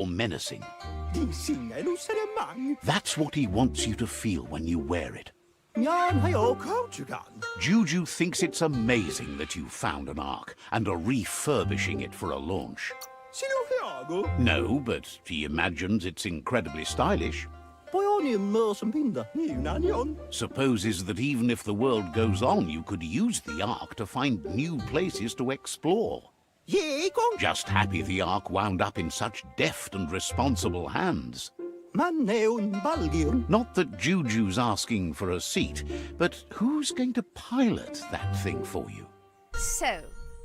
or menacing. Di singelo seremang. That's what he wants you to feel when you wear it. Nyan hayo kauchugan. Juju thinks it's amazing that you found an Ark and are refurbishing it for a launch. Sinuhiago. No, but he imagines it's incredibly stylish. Boyoni immersion pinda. Nanion. Supposes that even if the world goes on, you could use the Ark to find new places to explore. Ye gong. Just happy the Ark wound up in such deft and responsible hands. Manneon balgion. Not that Juju's asking for a seat, but who's going to pilot that thing for you? So,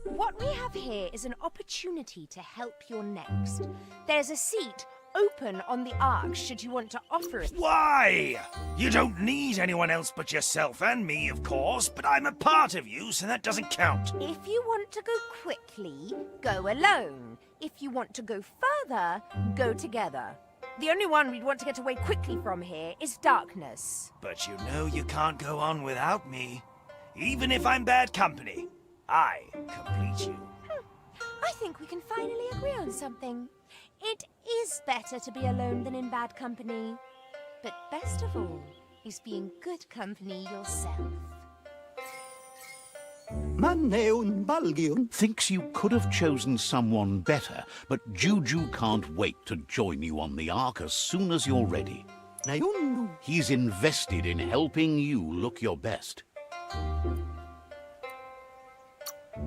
what we have here is an opportunity to help your next. There's a seat open on the Ark should you want to offer it. Why? You don't need anyone else but yourself and me, of course, but I'm a part of you, so that doesn't count. If you want to go quickly, go alone. If you want to go further, go together. The only one we'd want to get away quickly from here is darkness. But you know you can't go on without me. Even if I'm bad company, I complete you. I think we can finally agree on something. It is better to be alone than in bad company. But best of all is being good company yourself. Manneon balgion. Thinks you could have chosen someone better, but Juju can't wait to join you on the Ark as soon as you're ready. Nayundu. He's invested in helping you look your best.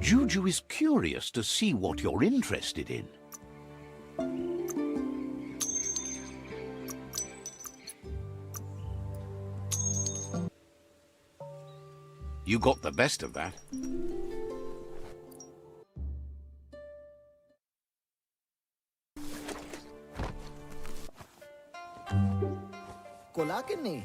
Juju is curious to see what you're interested in. You got the best of that. Kolakini.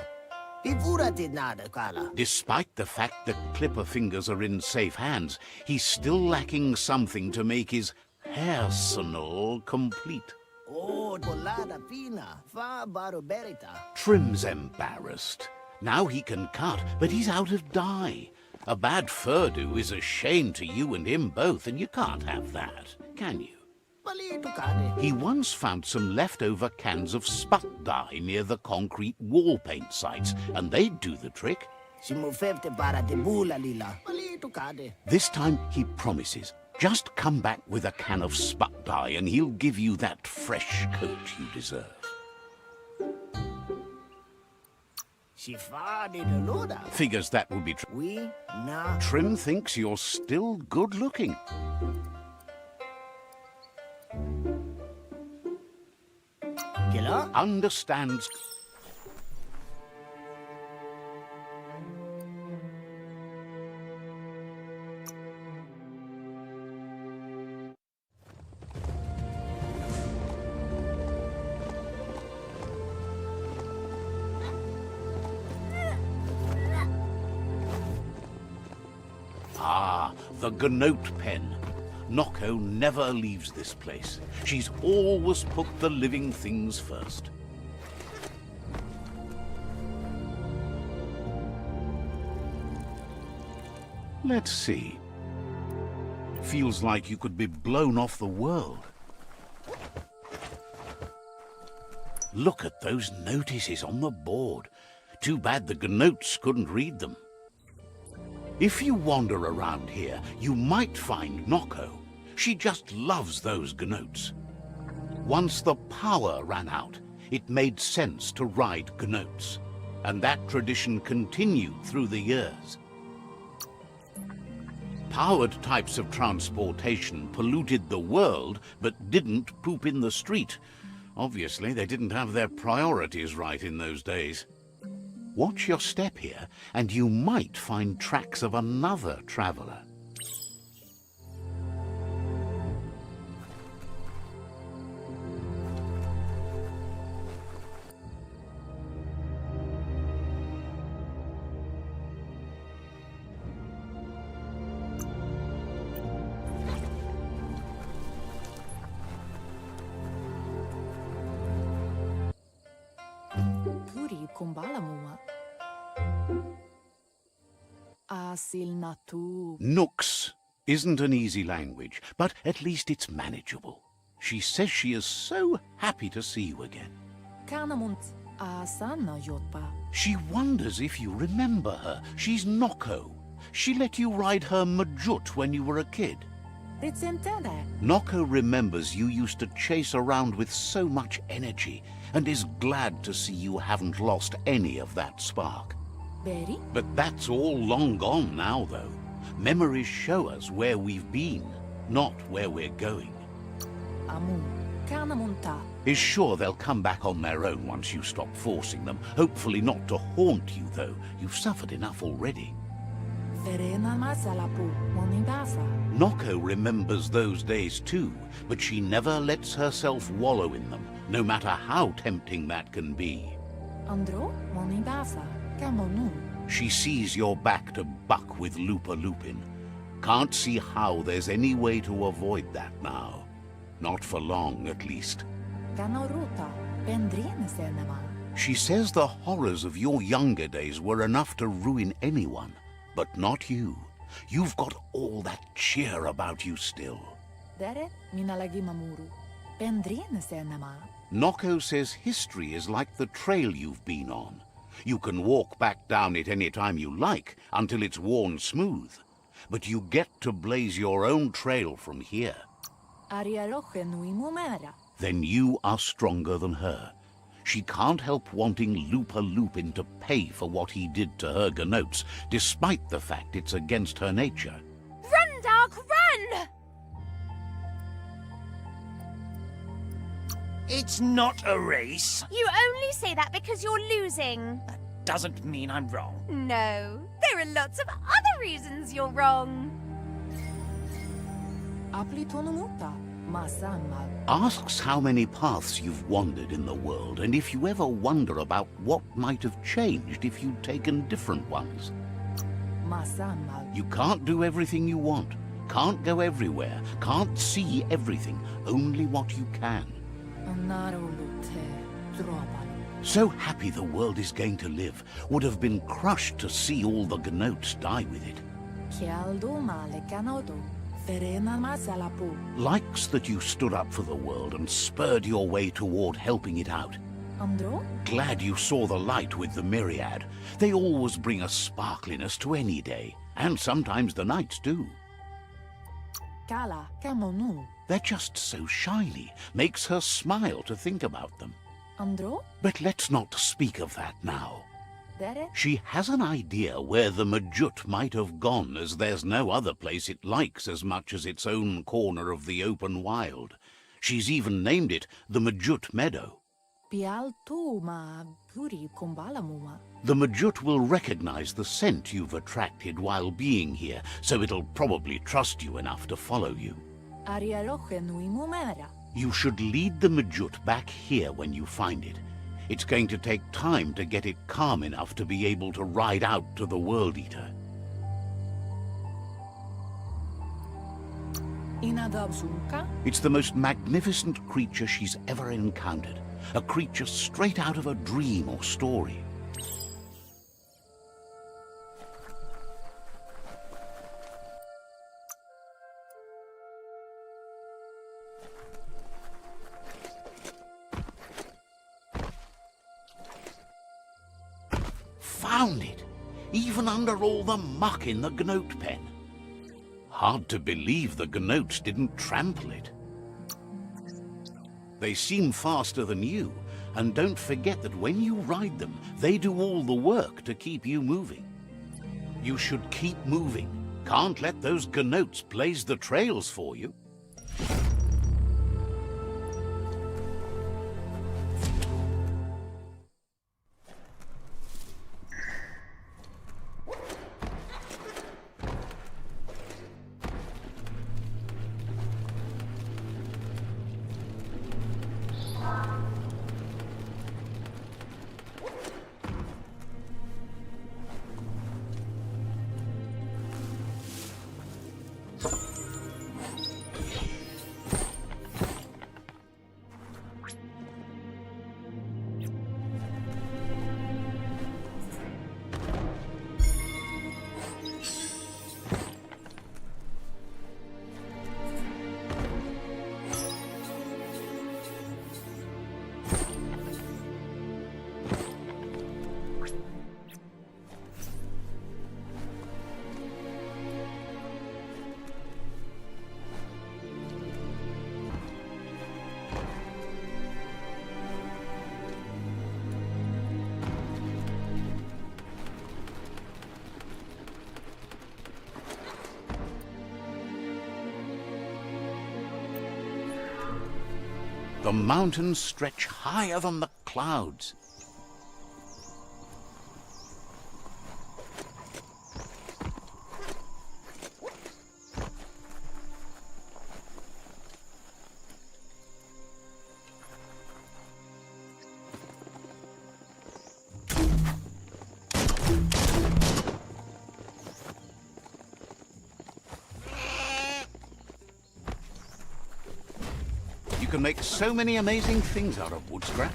Ivura did nada, Kala. Despite the fact that Clipper Fingers are in safe hands, he's still lacking something to make his arsenal complete. Oh, Polada Fina. Fa Baruberita. Trim's embarrassed. Now he can cut, but he's out of dye. A bad furdo is a shame to you and him both, and you can't have that, can you? Palito Kade. He once found some leftover cans of sput dye near the concrete wall paint sites, and they'd do the trick. Simufefte para de bula lila. Palito Kade. This time he promises. Just come back with a can of sput dye, and he'll give you that fresh coat you deserve. Shifa de Loda. Figures that will be true. We na. Trim thinks you're still good-looking. Killer? Understands. Ah, the Gnote pen. Noko never leaves this place. She's always put the living things first. Let's see. Feels like you could be blown off the world. Look at those notices on the board. Too bad the Gnotes couldn't read them. If you wander around here, you might find Noko. She just loves those Gnotes. Once the power ran out, it made sense to ride Gnotes, and that tradition continued through the years. Powered types of transportation polluted the world, but didn't poop in the street. Obviously, they didn't have their priorities right in those days. Watch your step here, and you might find tracks of another traveler. Puri kumbala mua. Asil natu. Nooks isn't an easy language, but at least it's manageable. She says she is so happy to see you again. Kanamunt asana yotpa. She wonders if you remember her. She's Noko. She let you ride her Majut when you were a kid. Ritsentere. Noko remembers you used to chase around with so much energy and is glad to see you haven't lost any of that spark. Beri. But that's all long gone now, though. Memories show us where we've been, not where we're going. Amu. Kanamunta. Is sure they'll come back on their own once you stop forcing them. Hopefully not to haunt you, though. You've suffered enough already. Verena masalapu. Monidasa. Noko remembers those days too, but she never lets herself wallow in them, no matter how tempting that can be. Andro. Monidasa. Kamonu. She sees you're back to buck with Lupa Lupin. Can't see how there's any way to avoid that now. Not for long, at least. Kanoruta. Pendrine senema. She says the horrors of your younger days were enough to ruin anyone, but not you. You've got all that cheer about you still. Dere. Minalagi mamuru. Pendrine senema. Noko says history is like the trail you've been on. You can walk back down it any time you like, until it's worn smooth. But you get to blaze your own trail from here. Ariaroche nui mumera. Then you are stronger than her. She can't help wanting Lupa Lupin to pay for what he did to her Gnotes, despite the fact it's against her nature. Run, Dark, run! It's not a race. You only say that because you're losing. Doesn't mean I'm wrong. No, there are lots of other reasons you're wrong. Aplitonumuta. Masama. Asks how many paths you've wandered in the world, and if you ever wonder about what might have changed if you'd taken different ones. Masama. You can't do everything you want, can't go everywhere, can't see everything, only what you can. Anarolute. Tropalo. So happy the world is going to live, would have been crushed to see all the Gnotes die with it. Chialdo male canodo. Verena masalapu. Likes that you stood up for the world and spurred your way toward helping it out. Andro. Glad you saw the light with the myriad. They always bring a sparkliness to any day, and sometimes the nights do. Kala. Kamonu. They're just so shiny, makes her smile to think about them. Andro. But let's not speak of that now. Dere. She has an idea where the Majut might have gone, as there's no other place it likes as much as its own corner of the open wild. She's even named it the Majut Meadow. Pialtu ma puri kumbalamuma. The Majut will recognize the scent you've attracted while being here, so it'll probably trust you enough to follow you. Ariaroche nui mumera. You should lead the Majut back here when you find it. It's going to take time to get it calm enough to be able to ride out to the World Eater. Inadabzunka. It's the most magnificent creature she's ever encountered. A creature straight out of a dream or story. Found it! Even under all the muck in the Gnote pen. Hard to believe the Gnotes didn't trample it. They seem faster than you, and don't forget that when you ride them, they do all the work to keep you moving. You should keep moving. Can't let those Gnotes blaze the trails for you. The mountains stretch higher than the clouds. You can make so many amazing things out of wood scrap.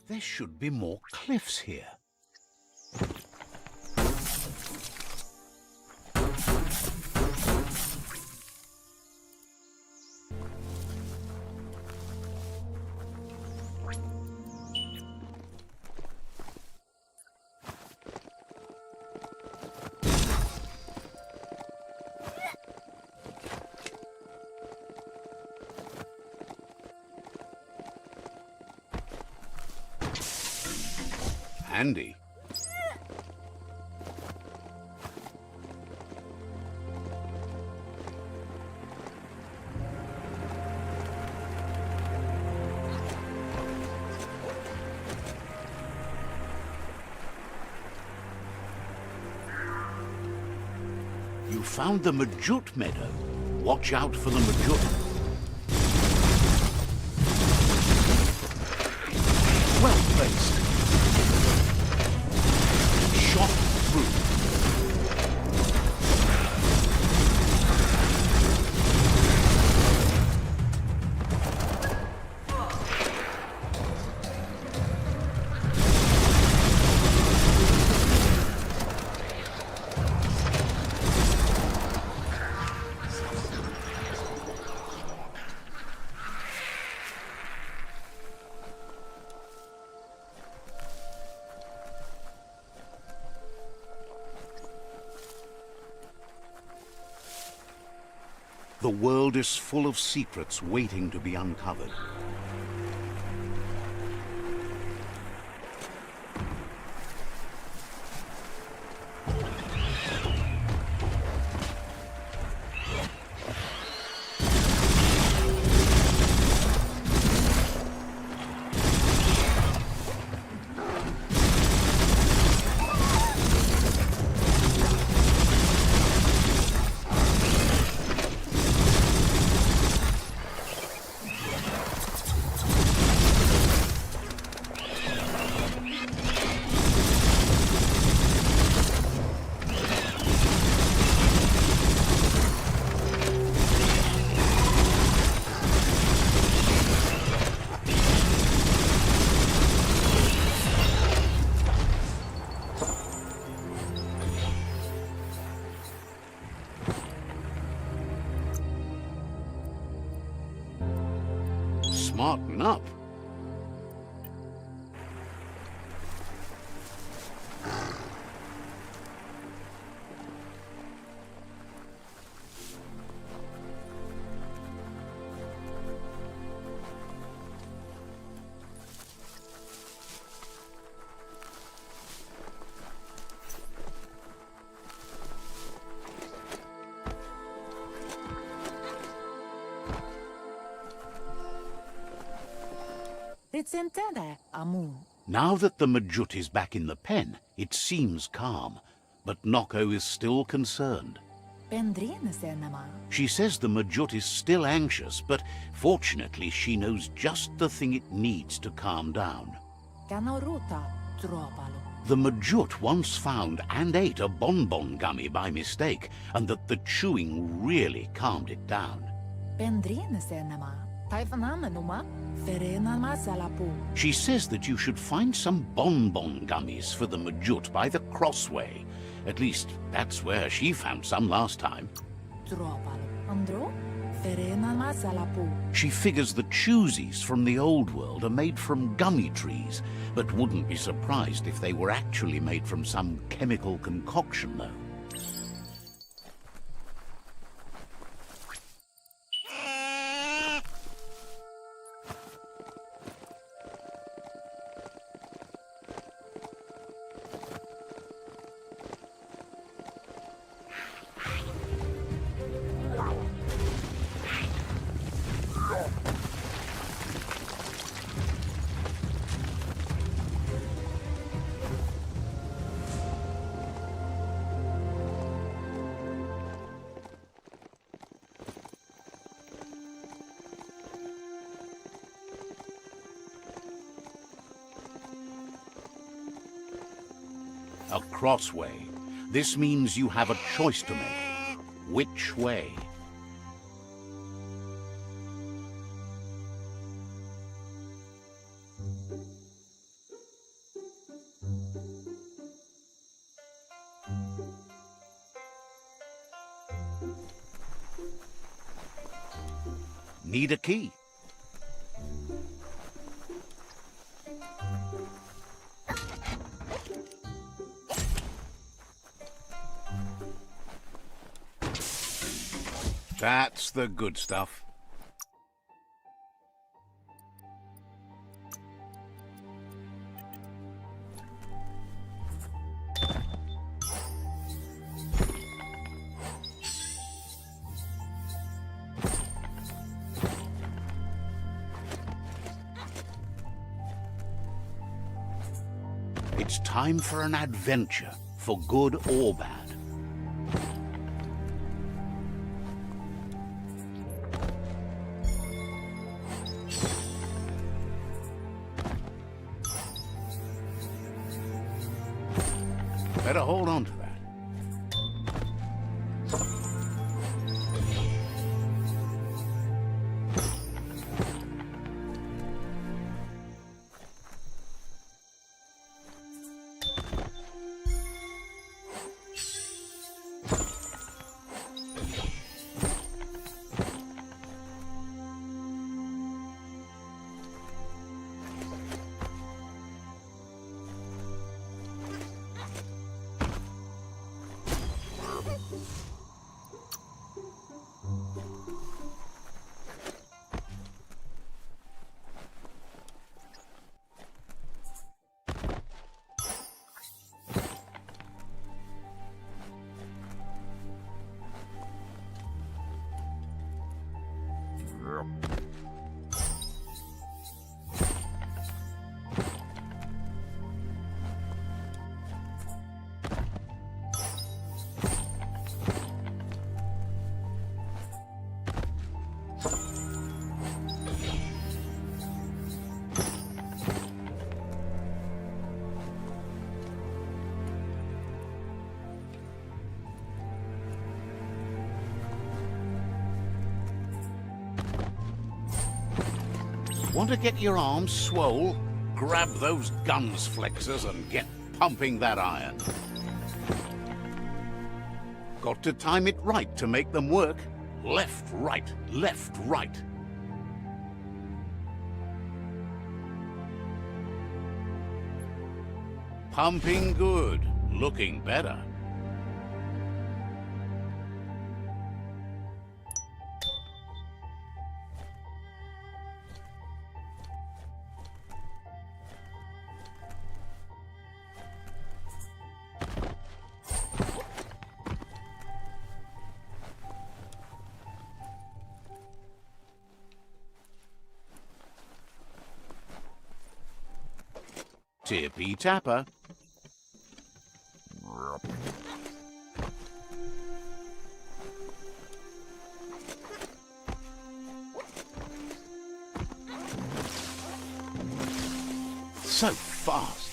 There should be more cliffs here. Handy. You found the Majut meadow. Watch out for the Majut. Well placed. Shot through. The world is full of secrets waiting to be uncovered. Smarten up. Ricentere, amu. Now that the Majut is back in the pen, it seems calm, but Noko is still concerned. Pendrine senema. She says the Majut is still anxious, but fortunately she knows just the thing it needs to calm down. Canoruta, tropalo. The Majut once found and ate a bonbon gummy by mistake, and that the chewing really calmed it down. Pendrine senema. Taifanamenuma, ferena masalapu. She says that you should find some bonbon gummies for the Majut by the crossway. At least, that's where she found some last time. Tropalo. Andro? Ferena masalapu. She figures the choosies from the old world are made from gummy trees, but wouldn't be surprised if they were actually made from some chemical concoction, though. A crossway. This means you have a choice to make. Which way? Need a key. That's the good stuff. It's time for an adventure, for good or bad. Better hold on to that. Want to get your arms swole? Grab those guns flexors and get pumping that iron. Got to time it right to make them work. Left, right, left, right. Pumping good, looking better. Tippy tapper. So fast.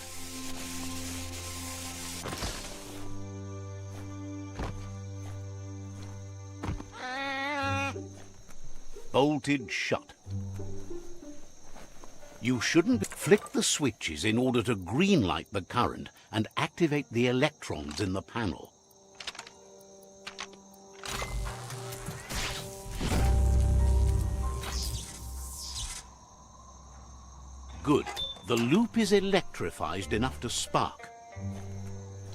Bolted shut. You shouldn't flick the switches in order to greenlight the current and activate the electrons in the panel. Good. The loop is electrified enough to spark.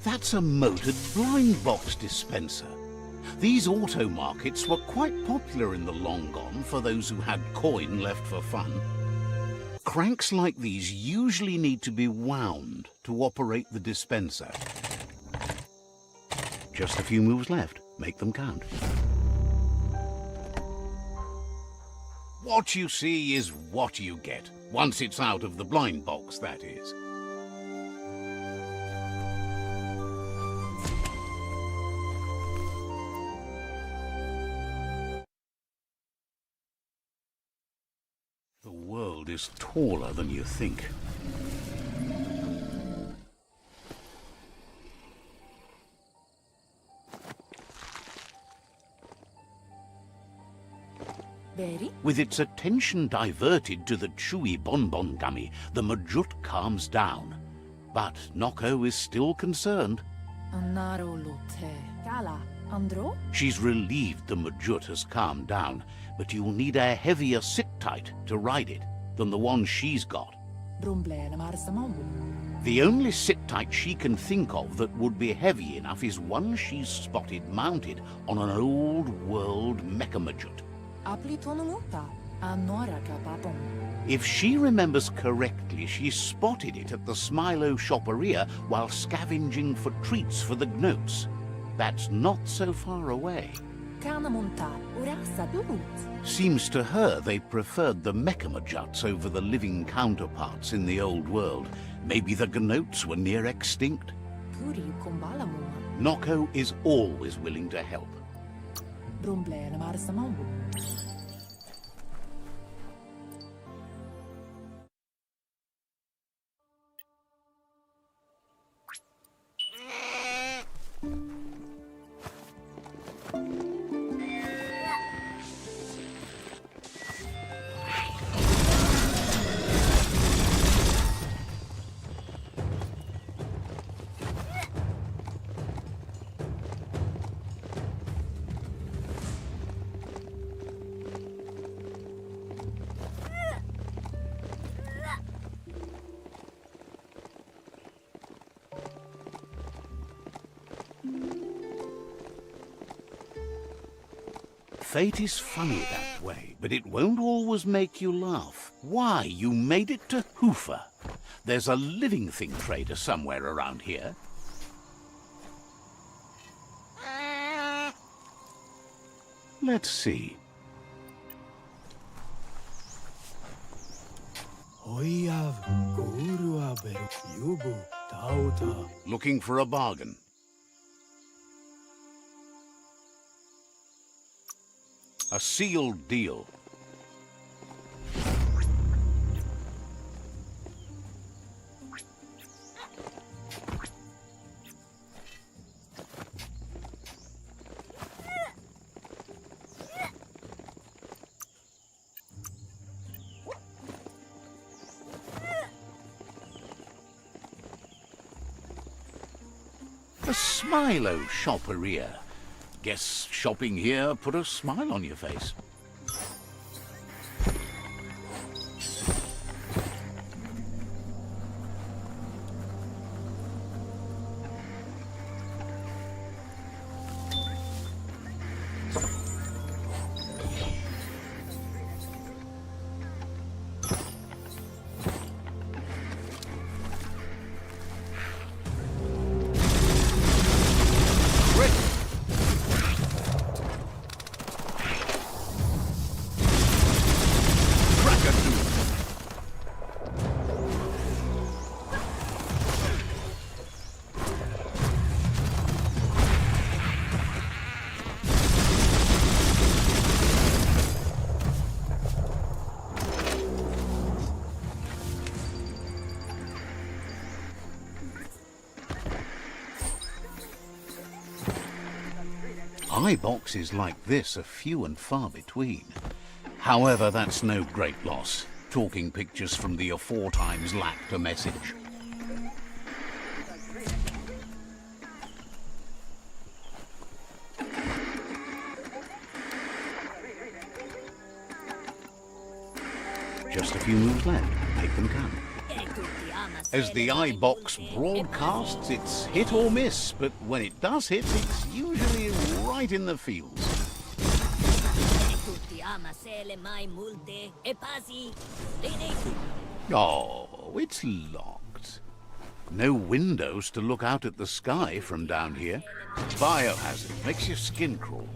That's a motored blind box dispenser. These auto markets were quite popular in the long gone for those who had coin left for fun. Cranks like these usually need to be wound to operate the dispenser. Just a few moves left. Make them count. What you see is what you get. Once it's out of the blind box, that is. The world is taller than you think. Very? With its attention diverted to the chewy bonbon gummy, the Majut calms down. But Noko is still concerned. Anaro lote. Kala. Andro? She's relieved the Majut has calmed down, but you'll need a heavier sit-tight to ride it than the one she's got. Brumble marsamambu. The only sit-tight she can think of that would be heavy enough is one she's spotted mounted on an old-world mecha-Majut. Aplitonumuta. Anora kapapum. If she remembers correctly, she spotted it at the Smilo Shopperia while scavenging for treats for the Gnotes. That's not so far away. Kanamunta. Urasa dulut. Seems to her they preferred the Mechamajuts over the living counterparts in the old world. Maybe the Gnotes were near extinct. Puri kumbalamuma. Noko is always willing to help. Brumble marsamambu. Fate is funny that way, but it won't always make you laugh. Why, you made it to Hoofer. There's a living thing trader somewhere around here. Let's see. Looking for a bargain. A sealed deal. A Smilo Shopperia. Guess shopping here put a smile on your face. Boxes like this are few and far between. However, that's no great loss. Talking pictures from the aforetimes lacked a message. Just a few moves left. Make them count. As the iBox broadcasts, it's hit or miss, but when it does hit, it's usually right in the fields. Oh, it's locked. No windows to look out at the sky from down here. Biohazard makes your skin crawl.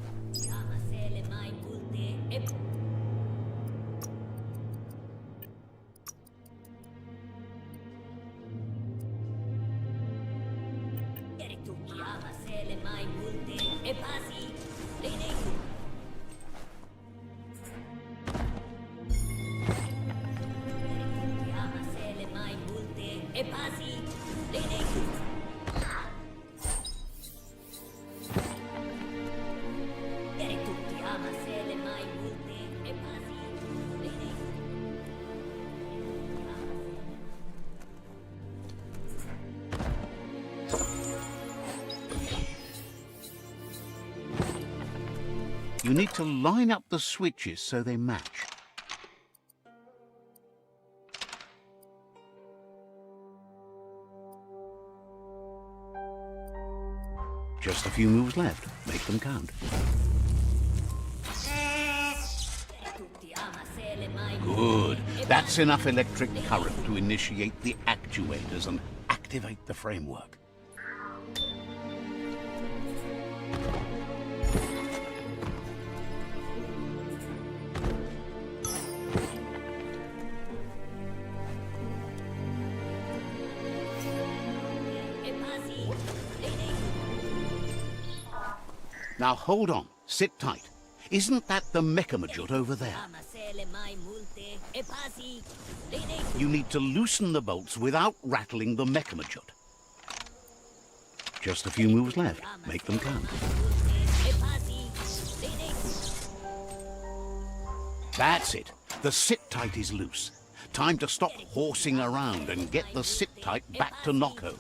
You need to line up the switches so they match. Just a few moves left. Make them count. Good. That's enough electric current to initiate the actuators and activate the framework. Now hold on. Sit tight. Isn't that the Mechamajut over there? You need to loosen the bolts without rattling the Mechamajut. Just a few moves left. Make them count. That's it. The sit-tight is loose. Time to stop horsing around and get the sit-tight back to Nocco.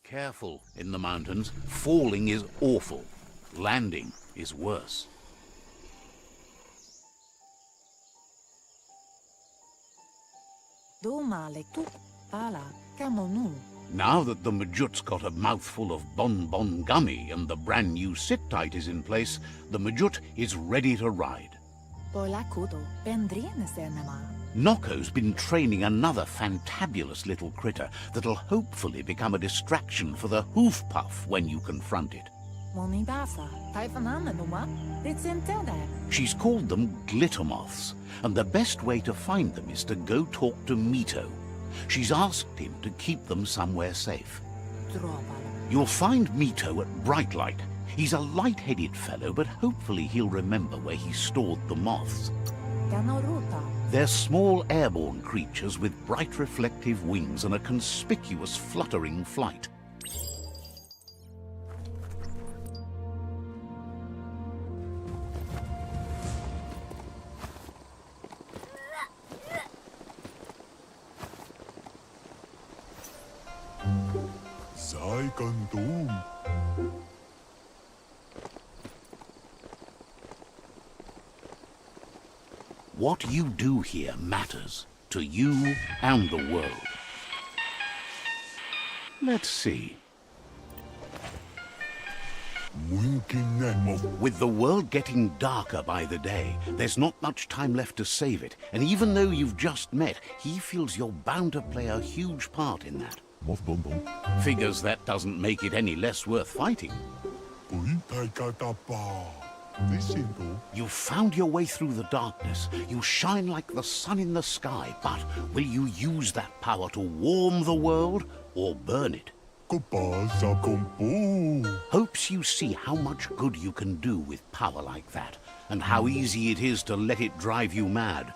Careful in the mountains. Falling is awful. Landing is worse. Now that the Majut's got a mouthful of Bon Gummy and the brand new sit-tight is in place, the Majut is ready to ride. Nocco's been training another fantabulous little critter that'll hopefully become a distraction for the hoof puff when you confront it. She's called them glitter moths, and the best way to find them is to go talk to Mito. She's asked him to keep them somewhere safe. You'll find Mito at Bright Light. He's a light-headed fellow, but hopefully he'll remember where he stored the moths. They're small airborne creatures with bright reflective wings and a conspicuous fluttering flight. What you do here matters to you and the world. Let's see. With the world getting darker by the day, there's not much time left to save it. And even though you've just met, he feels you're bound to play a huge part in that. Figures that doesn't make it any less worth fighting. You've found your way through the darkness. You shine like the sun in the sky, but will you use that power to warm the world or burn it? Hopes you see how much good you can do with power like that, and how easy it is to let it drive you mad.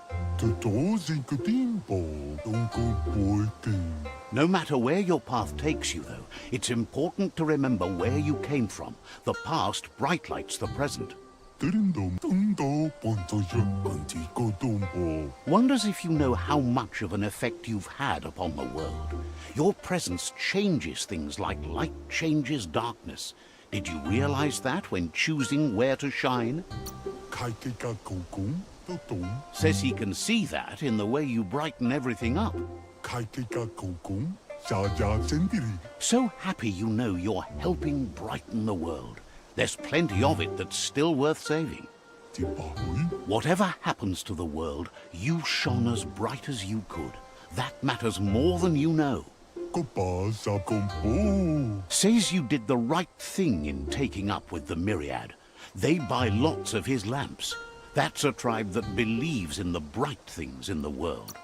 No matter where your path takes you, though, it's important to remember where you came from. The past bright lights the present. Wonders if you know how much of an effect you've had upon the world. Your presence changes things like light changes darkness. Did you realize that when choosing where to shine? Says he can see that in the way you brighten everything up. So happy you know you're helping brighten the world. There's plenty of it that's still worth saving. Whatever happens to the world, you shone as bright as you could. That matters more than you know. Says you did the right thing in taking up with the Myriad. They buy lots of his lamps. That's a tribe that believes in the bright things in the world.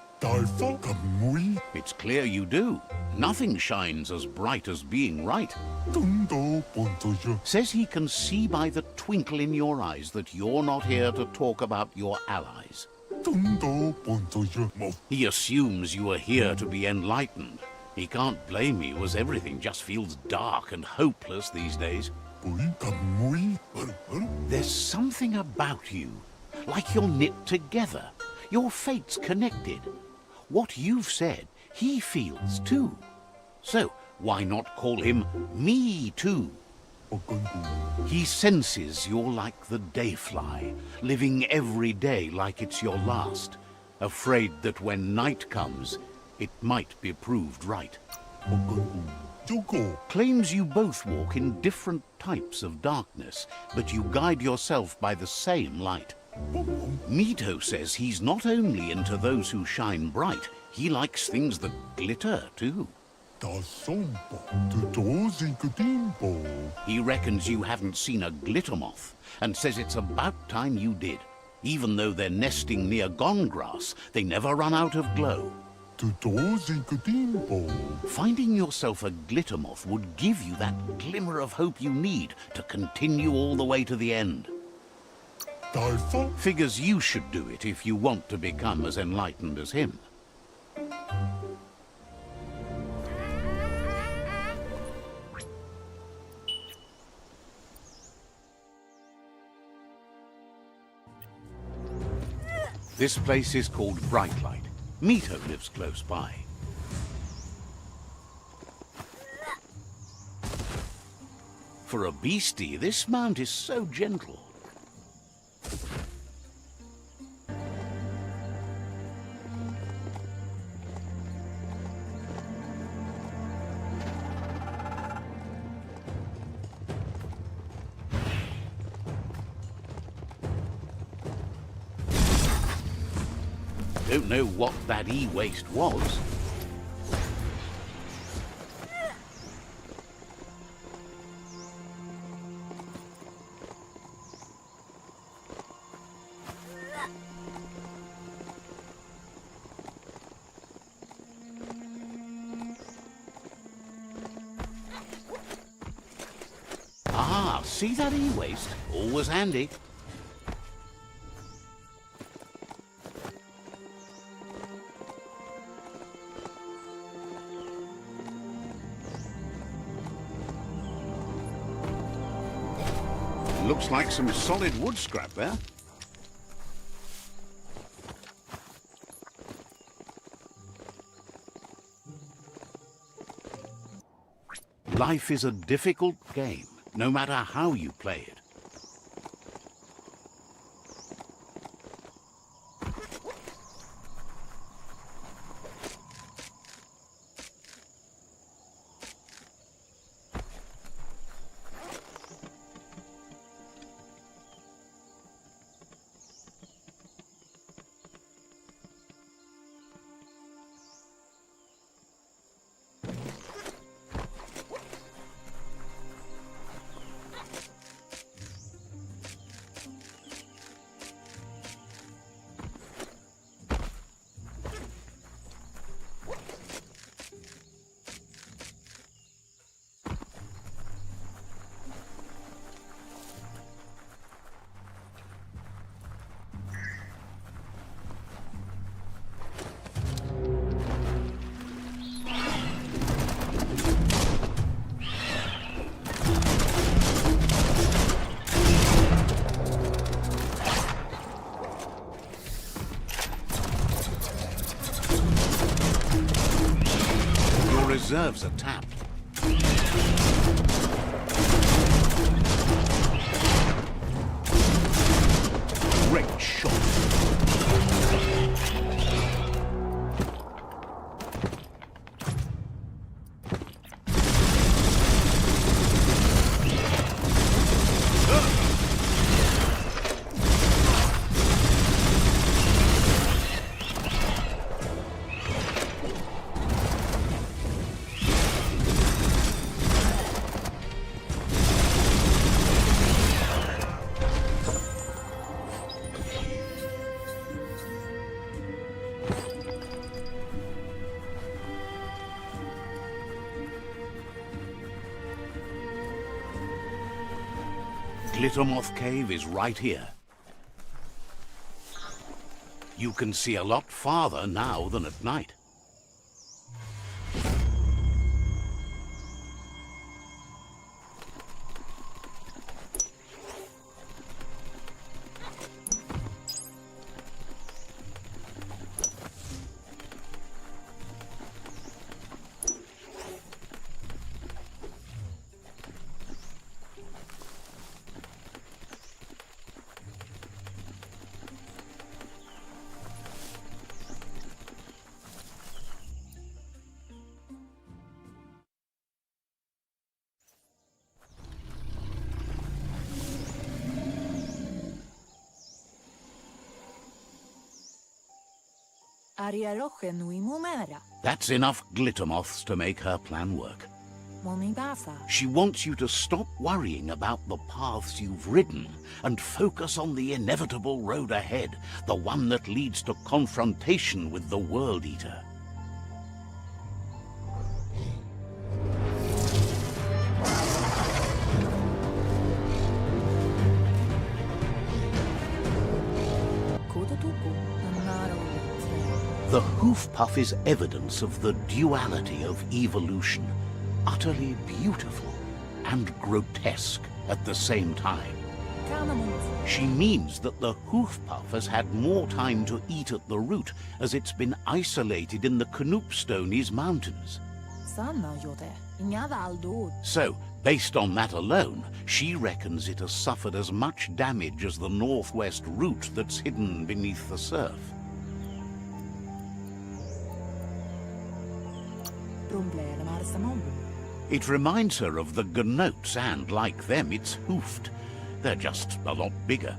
It's clear you do. Nothing shines as bright as being right. Says he can see by the twinkle in your eyes that you're not here to talk about your allies. He assumes you are here to be enlightened. He can't blame you, as everything just feels dark and hopeless these days. There's something about you, like you're knit together. Your fate's connected. What you've said, he feels too. So, why not call him Me Too? He senses you're like the dayfly, living every day like it's your last, afraid that when night comes, it might be proved right. Claims you both walk in different types of darkness, but you guide yourself by the same light. Mito says he's not only into those who shine bright, he likes things that glitter too. He reckons you haven't seen a glitter moth, and says it's about time you did. Even though they're nesting near gone grass, they never run out of glow. Finding yourself a glitter moth would give you that glimmer of hope you need to continue all the way to the end. Figures you should do it if you want to become as enlightened as him. This place is called Brightlight. Mito lives close by. For a beastie, this mount is so gentle. Don't know what that e-waste was. Ah, see that e-waste? Always handy. Looks like some solid wood scrap there. Life is a difficult game, no matter how you play it. Reserves are tapped. Great shot. Glittermoth Cave is right here. You can see a lot farther now than at night. Ariaroche nui mumera. That's enough glitter moths to make her plan work. Monibasa. She wants you to stop worrying about the paths you've ridden and focus on the inevitable road ahead, the one that leads to confrontation with the World Eater. Kodotuku. Anaro. The hoof puff is evidence of the duality of evolution, utterly beautiful and grotesque at the same time. Kanamunt. She means that the hoof puff has had more time to eat at the root as it's been isolated in the Knoopstonies mountains. Sanna yote. Inyada aldo. So, based on that alone, she reckons it has suffered as much damage as the northwest root that's hidden beneath the surf. Brumble la marsa mambo. It reminds her of the gnotes and, like them, it's hoofed. They're just a lot bigger.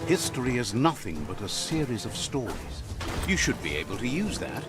History is nothing but a series of stories. You should be able to use that.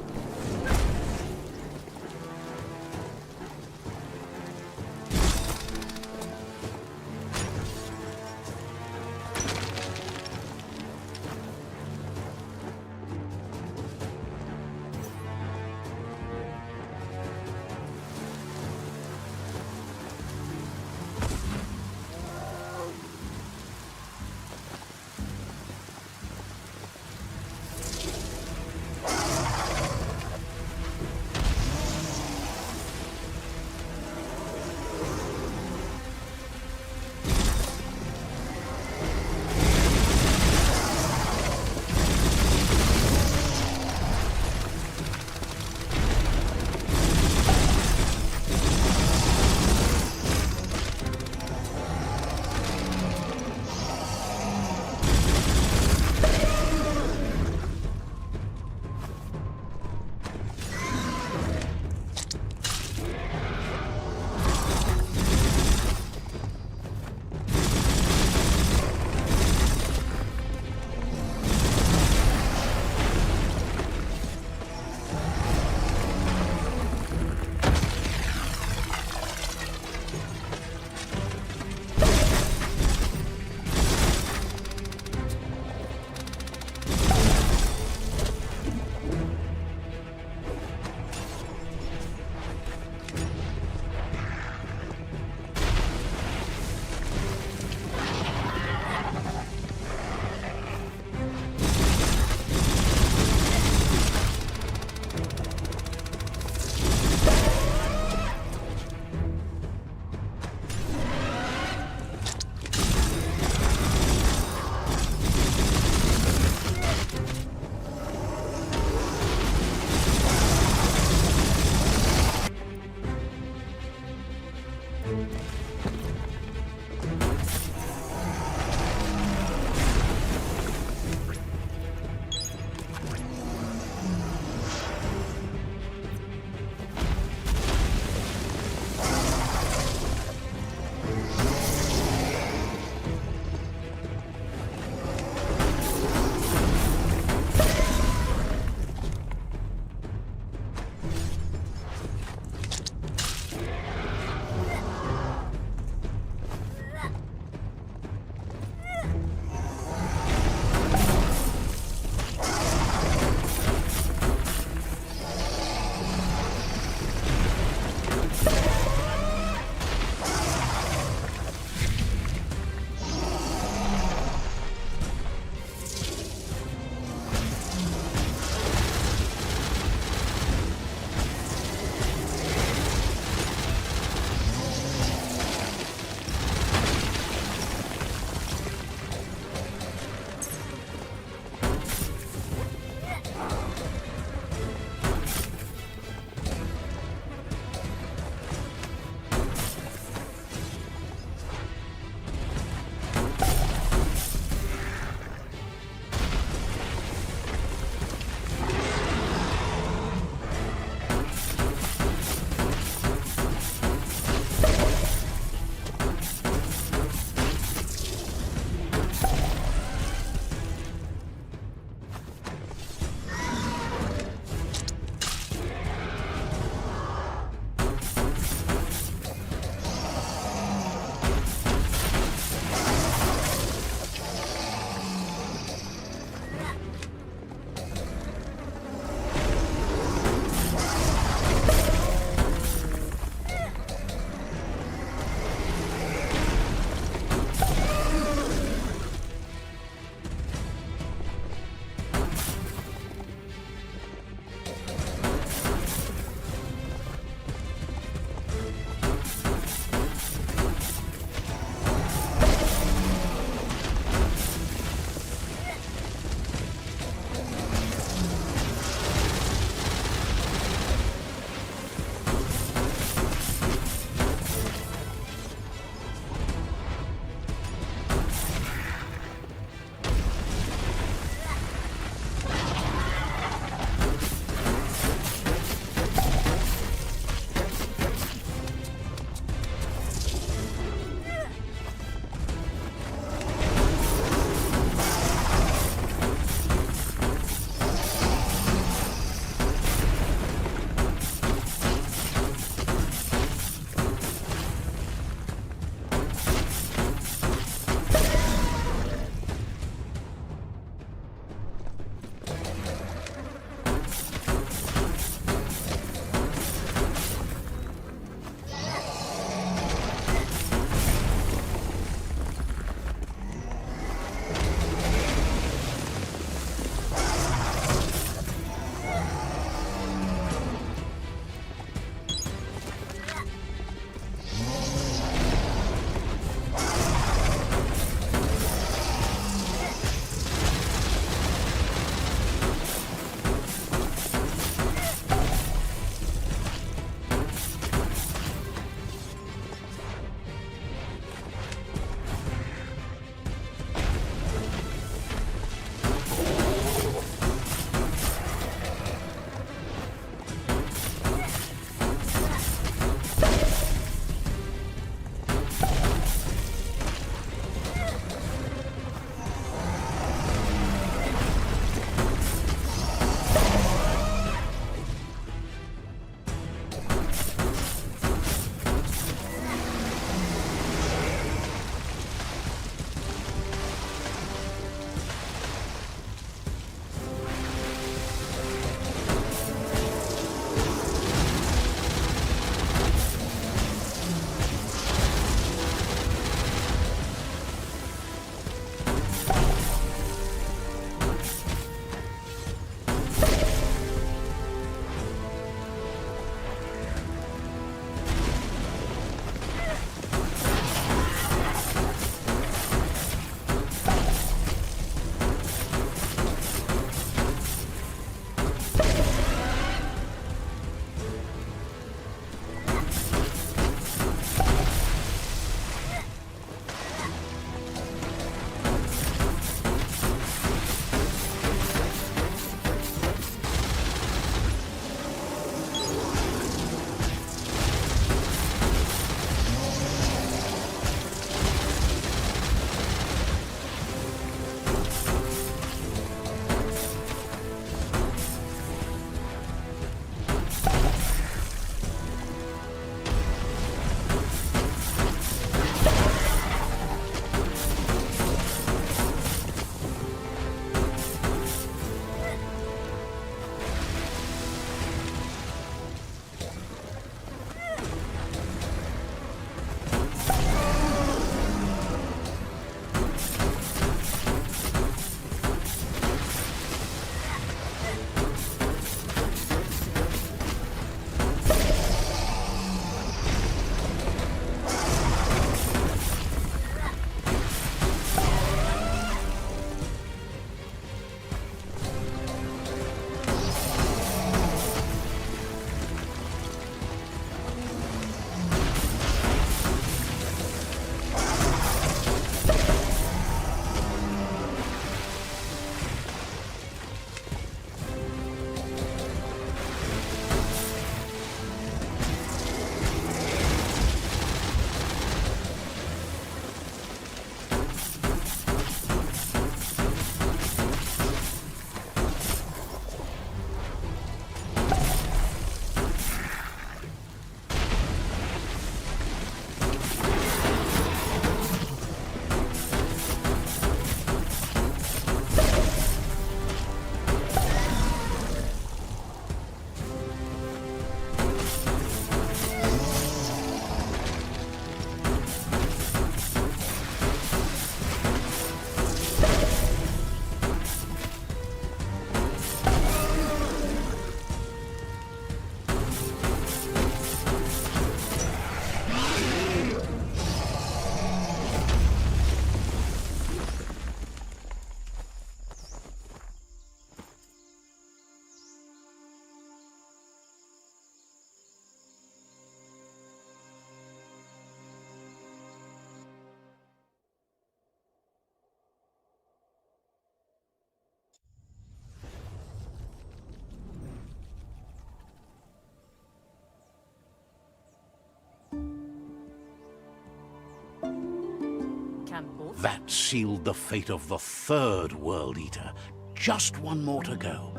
That sealed the fate of the third World Eater. Just one more to go.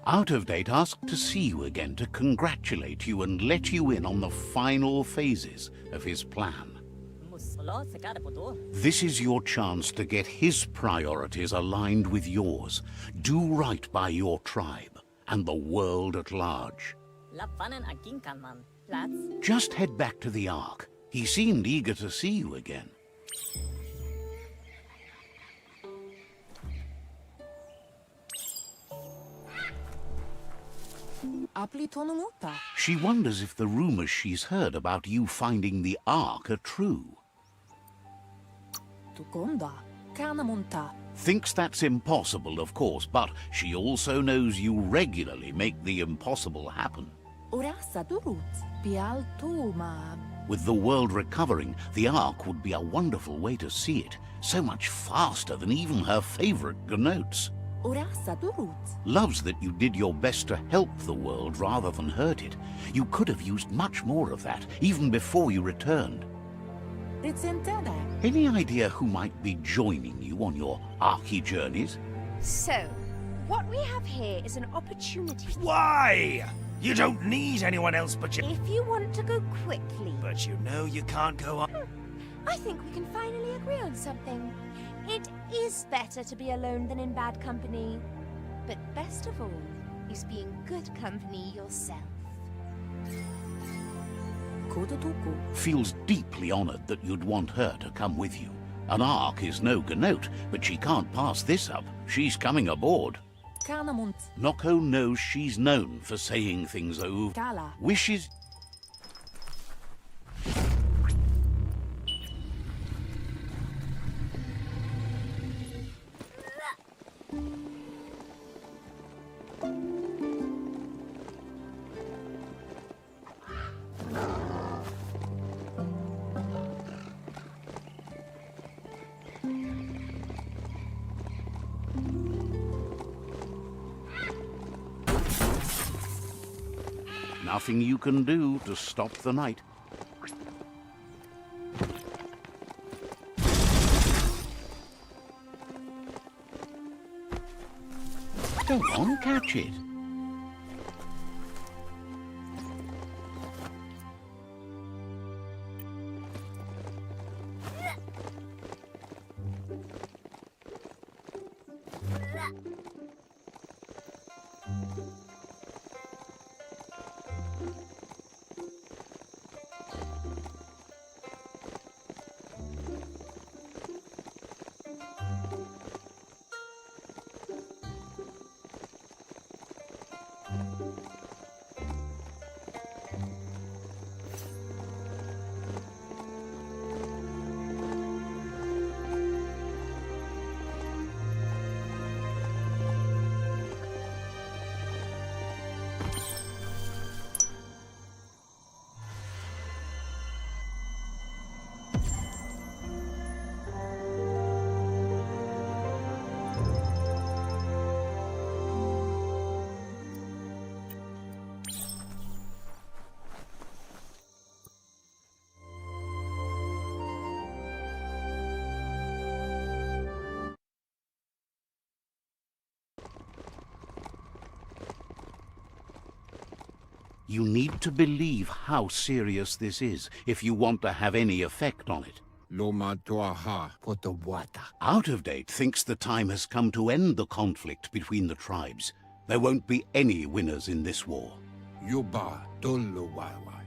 Out of Date asked to see you again to congratulate you and let you in on the final phases of his plan. This is your chance to get his priorities aligned with yours. Do right by your tribe and the world at large. Just head back to the Ark. He seemed eager to see you again. She wonders if the rumors she's heard about you finding the Ark are true. Thinks that's impossible, of course, but she also knows you regularly make the impossible happen. With the world recovering, the Ark would be a wonderful way to see it. So much faster than even her favorite Gnotes. Loves that you did your best to help the world rather than hurt it. You could have used much more of that, even before you returned. Any idea who might be joining you on your Arky journeys? So, what we have here is an opportunity. Why? You don't need anyone else but you. If you want to go quickly. But you know you can't go on. I think we can finally agree on something. It is better to be alone than in bad company. But best of all is being good company yourself. Feels deeply honored that you'd want her to come with you. An Ark is no Gnote, but she can't pass this up. She's coming aboard. Noko knows she's known for saying things over. Wishes... Nothing you can do to stop the night. Go on, catch it. You need to believe how serious this is if you want to have any effect on it. Out of Date thinks the time has come to end the conflict between the tribes. There won't be any winners in this war.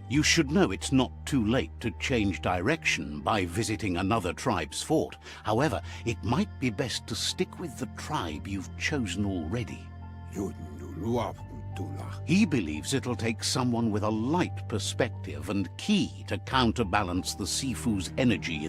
You should know it's not too late to change direction by visiting another tribe's fort. However, it might be best to stick with the tribe you've chosen already. He believes it'll take someone with a light perspective and key to counterbalance the Sifu's energy